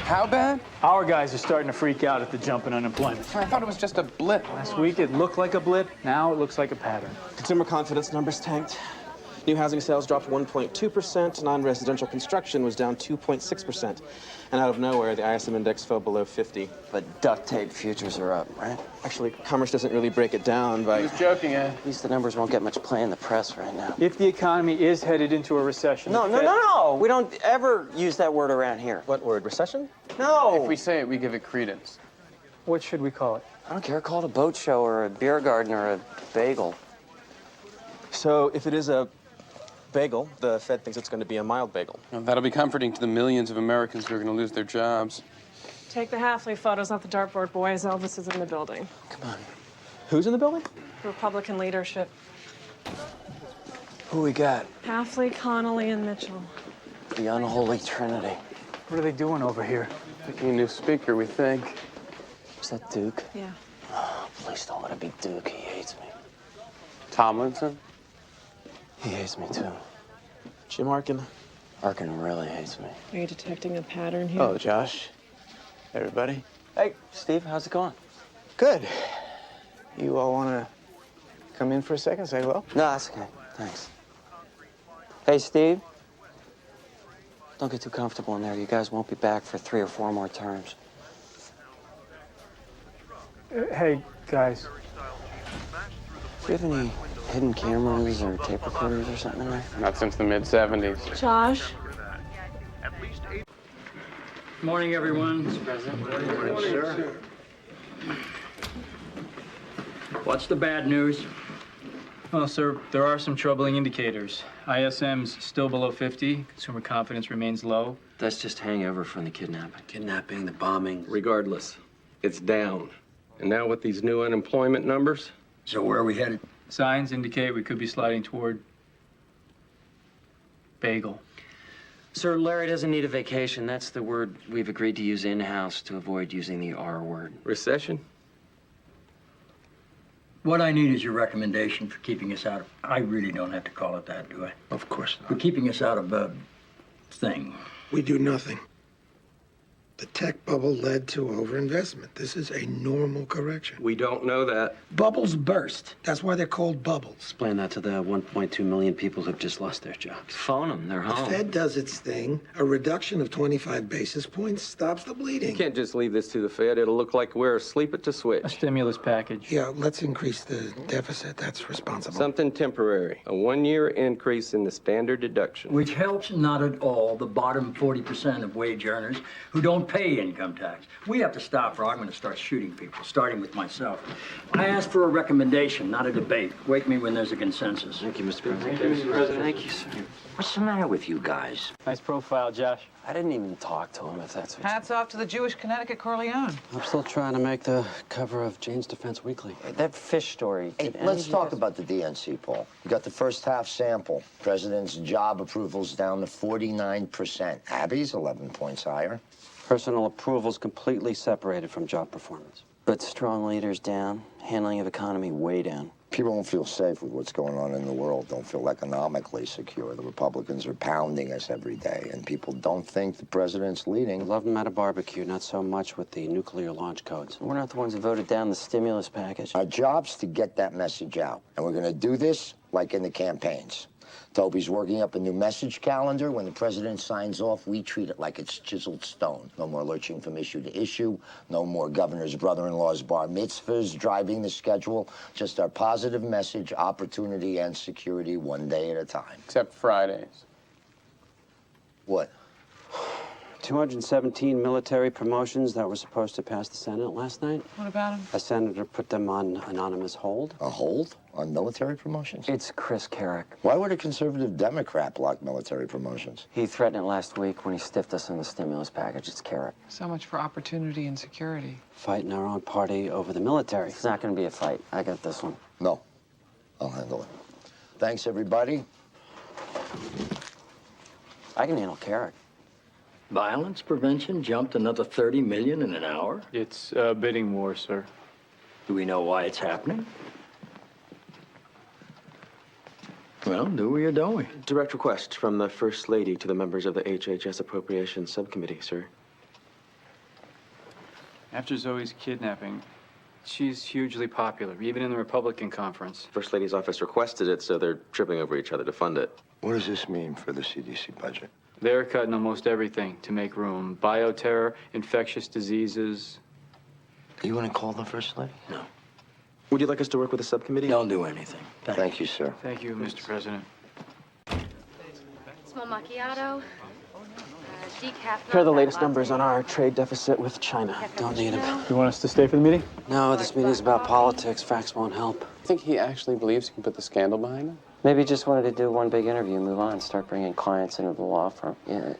How bad? Our guys are starting to freak out at the jump in unemployment. I thought it was just a blip. Last week it looked like a blip. Now it looks like a pattern. Consumer confidence numbers tanked. New housing sales dropped 1.2%. Non-residential construction was down 2.6%. And out of nowhere, the ISM index fell below 50. But duct tape futures are up, right? Actually, Commerce doesn't really break it down by... He was joking, Ed. At least the numbers won't get much play in the press right now. If the economy is headed into a recession... No. We don't ever use that word around here. What word, recession? No! If we say it, we give it credence. What should we call it? I don't care. Call it a boat show or a beer garden or a bagel. So if it is a bagel, the Fed thinks it's going to be a mild bagel. Well, that'll be comforting to the millions of Americans who are going to lose their jobs. Take the Halfley photos, not the dartboard boys. Elvis is in the building. Come on. Who's in the building? Republican leadership. Who we got? Halfley, Connolly, and Mitchell. The unholy trinity. What are they doing over here? Picking a new speaker, we think. Is that Duke? Yeah. Oh, please don't let it be Duke. He hates me. Tomlinson? He hates me, too. Jim Arkin. Arkin really hates me. Are you detecting a pattern here? Oh, Josh. Everybody. Hey, Steve, how's it going? Good. You all want to come in for a second, say hello? No, that's okay. Thanks. Hey, Steve. Don't get too comfortable in there. You guys won't be back for 3 or 4 more terms. Hey, guys. Do you have any hidden cameras or tape recorders or something in there? Not since the mid-'70s. Josh? Morning, everyone. Mr. President. Morning, sir. What's the bad news? Well, sir, there are some troubling indicators. ISM's still below 50. Consumer confidence remains low. That's just hangover from the kidnapping. Kidnapping, the bombing. Regardless, it's down. And now with these new unemployment numbers? So where are we headed? Signs indicate we could be sliding toward bagel. Sir, Larry doesn't need a vacation. That's the word we've agreed to use in-house to avoid using the R word. Recession? What I need is your recommendation for keeping us out of... I really don't have to call it that, do I? Of course For not. keeping us out of a thing. We do nothing. The tech bubble led to overinvestment. This is a normal correction. We don't know that. Bubbles burst. That's why they're called bubbles. Explain that to the 1.2 million people who've just lost their jobs. Phone them. They're The home. Fed does its thing. A reduction of 25 basis points stops the bleeding. You can't just leave this to the Fed. It'll look like we're asleep at the A switch. stimulus package. Yeah, let's increase the deficit. That's responsible. Something temporary. A 1-year increase in the standard deduction. Which helps not at all the bottom 40% of wage earners who don't pay income tax. We have to stop or I'm going to start shooting people, starting with myself. I asked for a recommendation, not a debate. Wake me when there's a consensus. Thank you, Mr. President. Thank you, sir. What's the matter with you guys? Nice profile, Josh. I didn't even talk to him, if that's what Hats off to the Jewish Connecticut Corleone. I'm still trying to make the cover of Jane's Defense Weekly. That fish story. Hey, let's talk about the DNC poll. You got the first half sample. President's job approval's down to 49%. Abby's 11 points higher. Personal approval's completely separated from job performance. But strong leaders down, handling of economy way down. People don't feel safe with what's going on in the world, don't feel economically secure. The Republicans are pounding us every day, and people don't think the president's leading. Love them at a barbecue, not so much with the nuclear launch codes. We're not the ones that voted down the stimulus package. Our job's to get that message out, and we're going to do this like in the campaigns. Toby's working up a new message calendar. When the president signs off, we treat it like it's chiseled stone. No more lurching from issue to issue. No more governor's brother-in-law's bar mitzvahs driving the schedule. Just our positive message, opportunity, and security one day at a time. Except Fridays. What? 217 military promotions that were supposed to pass the Senate last night. What about him? A senator put them on anonymous hold. A hold on military promotions? It's Chris Carrick. Why would a conservative Democrat block military promotions? He threatened it last week when he stiffed us on the stimulus package. It's Carrick. So much for opportunity and security. Fighting our own party over the military. It's not going to be a fight. I got this one. No, I'll handle it. Thanks, everybody. I can handle Carrick. Violence prevention jumped another 30 million in an hour? It's a bidding war, sir. Do we know why it's happening? Well, do we or don't we? Direct request from the First Lady to the members of the HHS Appropriations Subcommittee, sir. After Zoe's kidnapping, she's hugely popular, even in the Republican conference. First Lady's office requested it, so they're tripping over each other to fund it. What does this mean for the CDC budget? They're cutting almost everything to make room. Bioterror, infectious diseases. You want to call the First Lady? No. Would you like us to work with the subcommittee? Don't do anything. Thank you, sir. Thank you, Mr. President. Small macchiato. Decaf. Here are the latest numbers on our trade deficit with China. Don't need him. You want us to stay for the meeting? No, this meeting's about politics. Facts won't help. I think he actually believes he can put the scandal behind him. Maybe he just wanted to do one big interview, move on, start bringing clients into the law firm. Yeah.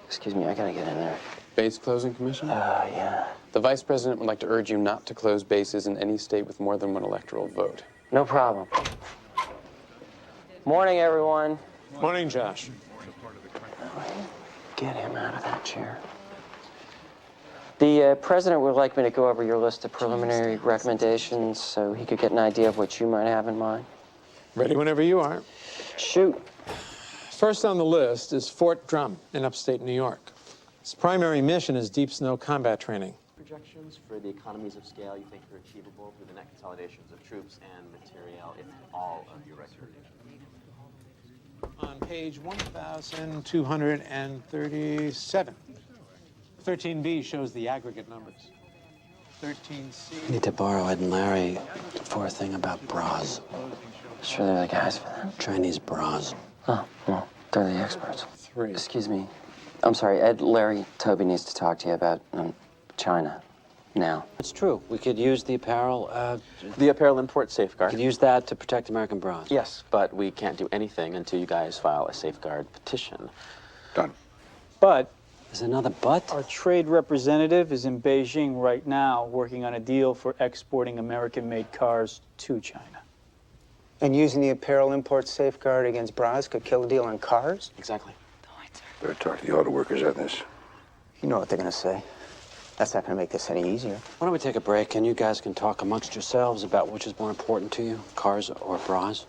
Excuse me, I gotta get in there. Base closing commission? Yeah. The vice president would like to urge you not to close bases in any state with more than one electoral vote. No problem. Morning, everyone. Morning, Josh. Get him out of that chair. The president would like me to go over your list of preliminary recommendations so he could get an idea of what you might have in mind. Ready whenever you are. Shoot. First on the list is Fort Drum in upstate New York. Its primary mission is deep snow combat training. Projections for the economies of scale you think are achievable through the net consolidations of troops and materiel if all of your recommendations. On page 1,237. 13B shows the aggregate numbers. 13C. I need to borrow Ed and Larry for a thing about bras. Sure they're the guys for that? Chinese bras. Oh, well, they're the experts. 3. Excuse me. I'm sorry, Ed, Larry, Toby needs to talk to you about China now. It's true. We could use the apparel. The apparel import safeguard. We could use that to protect American bras. Yes, but we can't do anything until you guys file a safeguard petition. Done. But There's another but? our trade representative is in Beijing right now working on a deal for exporting American-made cars to China. And using the apparel import safeguard against bras could kill a deal on cars? Exactly. Better talk to the auto workers on this. You know what they're going to say. That's not going to make this any easier. Why don't we take a break and you guys can talk amongst yourselves about which is more important to you, cars or bras?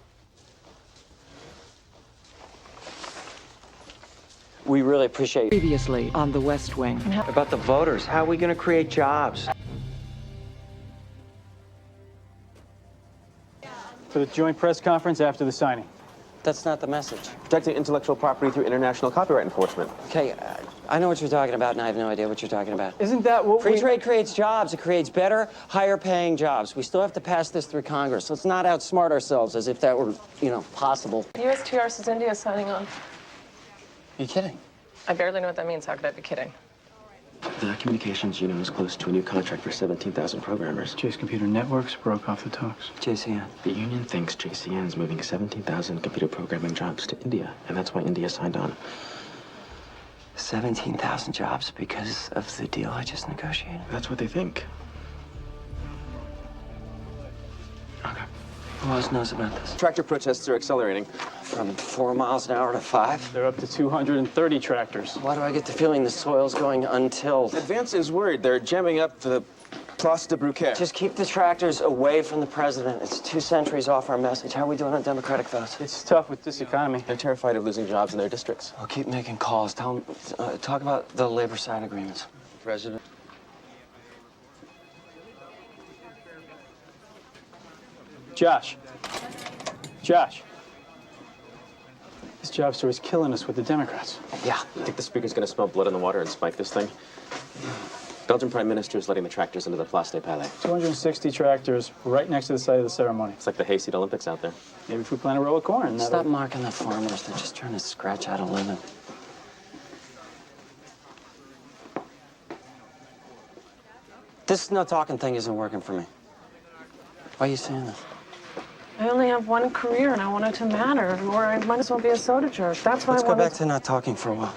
We really appreciate Previously on The West Wing. About the voters, how are we going to create jobs? For the joint press conference after the signing. That's not the message. Protecting intellectual property through international copyright enforcement. Okay, I know what you're talking about, and I have no idea what you're talking about. Isn't that what Free trade creates jobs. It creates better, higher-paying jobs. We still have to pass this through Congress. Let's not outsmart ourselves as if that were, possible. USTR says India is signing on. Are you kidding? I barely know what that means. How could I be kidding? The communications unit is close to a new contract for 17,000 programmers. Chase Computer Networks broke off the talks. JCN. The union thinks JCN is moving 17,000 computer programming jobs to India, and that's why India signed on. 17,000 jobs because of the deal I just negotiated. That's what they think. Okay. Who else knows about this? Tractor protests are accelerating. From 4 miles an hour to 5? They're up to 230 tractors. Why do I get the feeling the soil's going untilled? Advance is worried. They're jamming up the Place de Brouquet. Just keep the tractors away from the president. It's 2 centuries off our message. How are we doing on Democratic votes? It's tough with this economy. They're terrified of losing jobs in their districts. I'll keep making calls. Tell them, talk about the labor side agreements. President. Josh. This job story's killing us with the Democrats. Yeah. I think the speaker's gonna smell blood in the water and spike this thing. Belgian Prime Minister is letting the tractors into the Place des Palais. 260 tractors right next to the site of the ceremony. It's like the hayseed Olympics out there. Maybe if we plant a row of corn. Stop marking the farmers. They're just trying to scratch out a living. This no talking thing isn't working for me. Why are you saying this? I only have one career and I want it to matter, or I might as well be a soda jerk. That's why Let's I go wanted back to not talking for a while.